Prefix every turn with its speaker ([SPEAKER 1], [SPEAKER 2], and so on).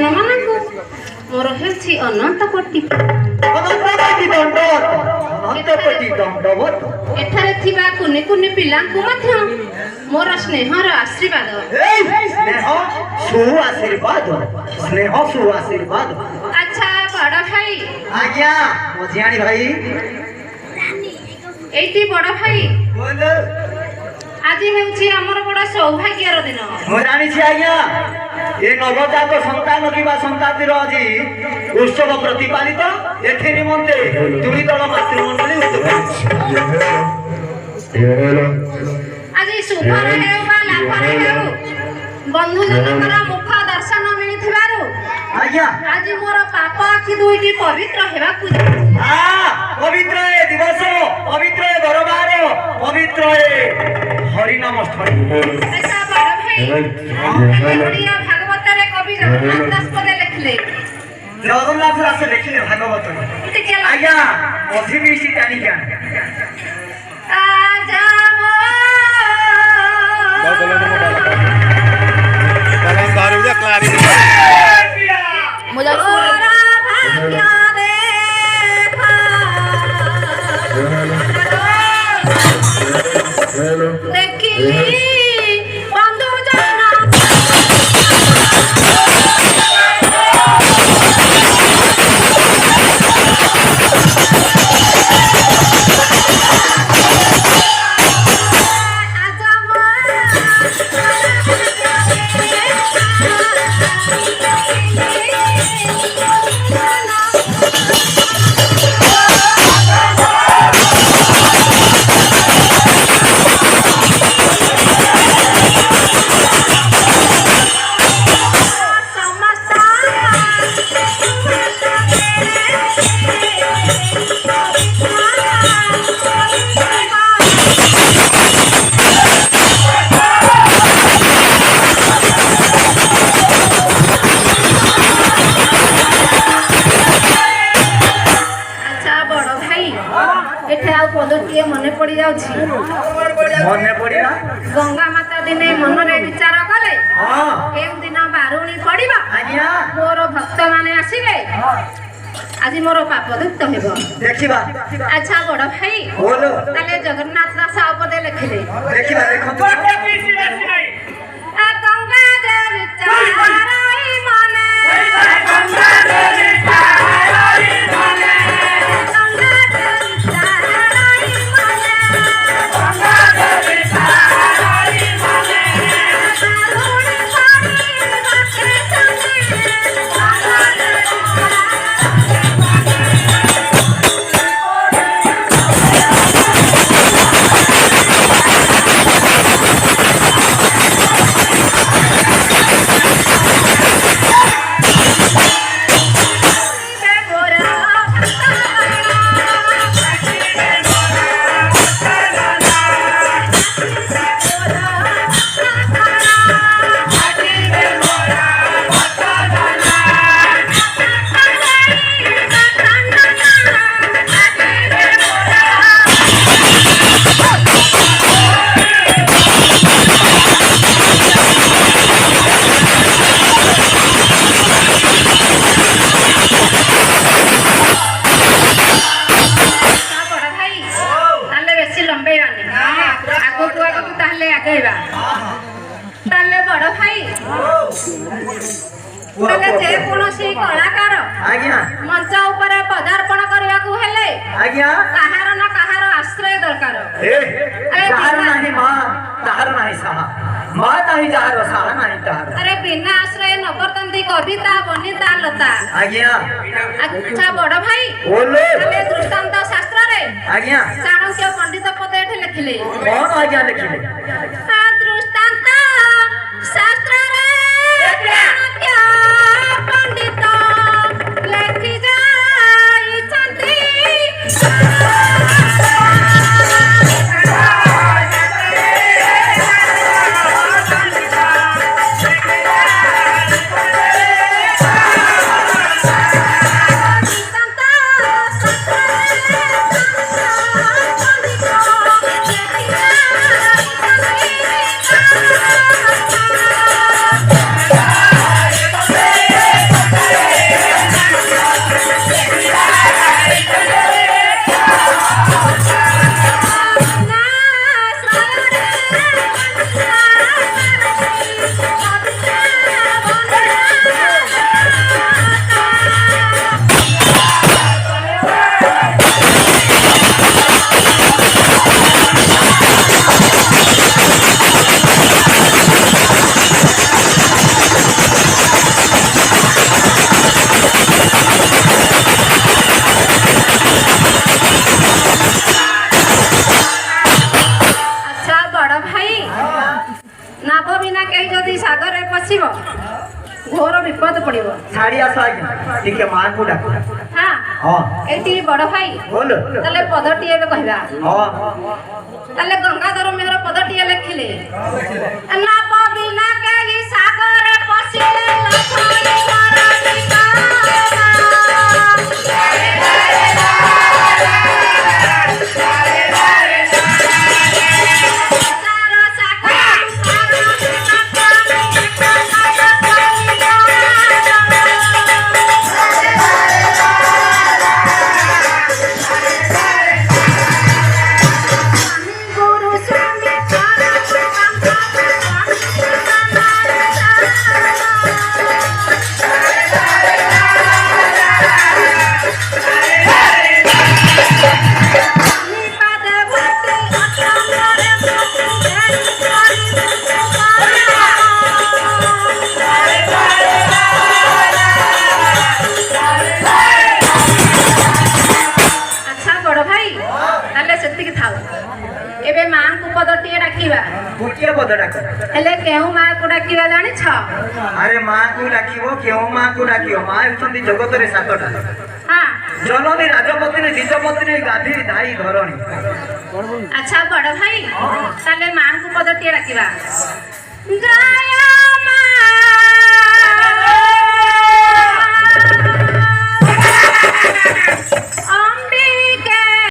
[SPEAKER 1] ଗୁରୁଜନ ମାନଙ୍କୁ ମୋର ହେଉଛି ଅନନ୍ତ କୋଟି ଏଠାରେ ଥିବା କୁନି କୁନି ପିଲାଙ୍କୁ ମଧ୍ୟ ମୋର ସ୍ନେହର ଆଶୀର୍ବାଦ। ଆଚ୍ଛା ବଡ଼ ଭାଇ।
[SPEAKER 2] ଆଜ୍ଞା ମଝିଆଣି ଭାଇ।
[SPEAKER 1] ଏଇଠି ବଡ଼ ଭାଇ ଆଜି ହେଉଛି ଆମର ବଡ଼ ସୌଭାଗ୍ୟର ଦିନ।
[SPEAKER 2] ମୁଁ ଜାଣିଛି ଆଜ୍ଞା ଏ ନବଜାତ ସନ୍ତାନ କିମ୍ବା ସନ୍ତାତିର ଆଜି ଉତ୍ସବ ପ୍ରତିପାଳିତ ଏଥି ନିମନ୍ତେ ଦୁଇ ଦଳ ମାତୃମଣ୍ଡଳୀ
[SPEAKER 1] ଆଜି ଶୁଭରେ ହେଉ ବା ଲାଭରେ ହେଉ ବନ୍ଧୁଜନଙ୍କର ମୁଖ ଦର୍ଶନ ମିଳିଥିବାରୁ
[SPEAKER 2] ଆଜ୍ଞା
[SPEAKER 1] ଆଜି ମୋର ପାପ ଆଖି ଦୁଇଟି ପବିତ୍ର ହେବାକୁ
[SPEAKER 2] ପବିତ୍ର ଏ ଦିବସ, ପବିତ୍ର ଏ ଦରବାର, ପବିତ୍ର ଏ ହରିନାମ ସ୍ଥଳୀ।
[SPEAKER 1] ଆଚ୍ଛା ବଡ଼ ଭାଇ ଓଡ଼ିଆ ଭାଗବତରେ କବି ଜଗନ୍ନାଥ ଦାସ ପଦେ ଲେଖିଲେ।
[SPEAKER 2] ଜଗନ୍ନାଥ ଦାସ ଲେଖିଲେ ଭାଗବତ। ଆଜ୍ଞା ଅଧିବିଶି ଟାଣିକି
[SPEAKER 1] गंगा माता दिने मनरे विचार कले एक दिन बारुणी पड़िबा मोर भक्त माने आसीबे आज मोर पाप दुक्त हेबो
[SPEAKER 2] देखिबा।
[SPEAKER 1] अच्छा बड़ भाई
[SPEAKER 2] बोलो
[SPEAKER 1] ताले जगन्नाथ दास उपदे लिखले
[SPEAKER 2] देखिबा देखंतु
[SPEAKER 1] आ गंगा जे विचाराई माने गंगा जे विचाराई माने गंगा जे विचाराई माने गंगा जे विचाराई माने बारुणी पानी बाके संगे गंगा जे कलाकार मंच ऊपर पदार्पण करने को हेले कहार ना कहार आश्रय दरकार अरे बिना आश्रय नबरतंती कविता बनिता लता। अच्छा बड़ भाई दृष्टांत शास्त्र रे चाणक्य पंडित पद एठे लिखिले दृष्टांत शास्त्र रे चाणक्य पंडित लेखि जाइछन्ति
[SPEAKER 2] ছাড়ি আস আজ্ঞা টিকে মা কো ডাক
[SPEAKER 1] হ্যাঁ
[SPEAKER 2] হ্যাঁ
[SPEAKER 1] এটি বড় ভাই
[SPEAKER 2] বল
[SPEAKER 1] তাহলে পদটি এবে কহিবা
[SPEAKER 2] হ্যাঁ
[SPEAKER 1] তাহলে গঙ্গাধর মেহর পদটি লেখিলে না পবিনা কেহি সাগরে পশিলে লছাই মারানিকা एबे मां को पदटी डाकिबा
[SPEAKER 2] कुटिया पद डाक
[SPEAKER 1] हेले केहू मां को डाकिबा जानि छ
[SPEAKER 2] अरे मां को डाकिबो केहू मां को डाकिबो मां होचंदी जगत रे सातटा
[SPEAKER 1] हां
[SPEAKER 2] जननी राजपति ने द्विजपति ने गाधी धाई धरणी
[SPEAKER 1] अच्छा बड़ भाई ताले मां को पदटी डाकिबा जय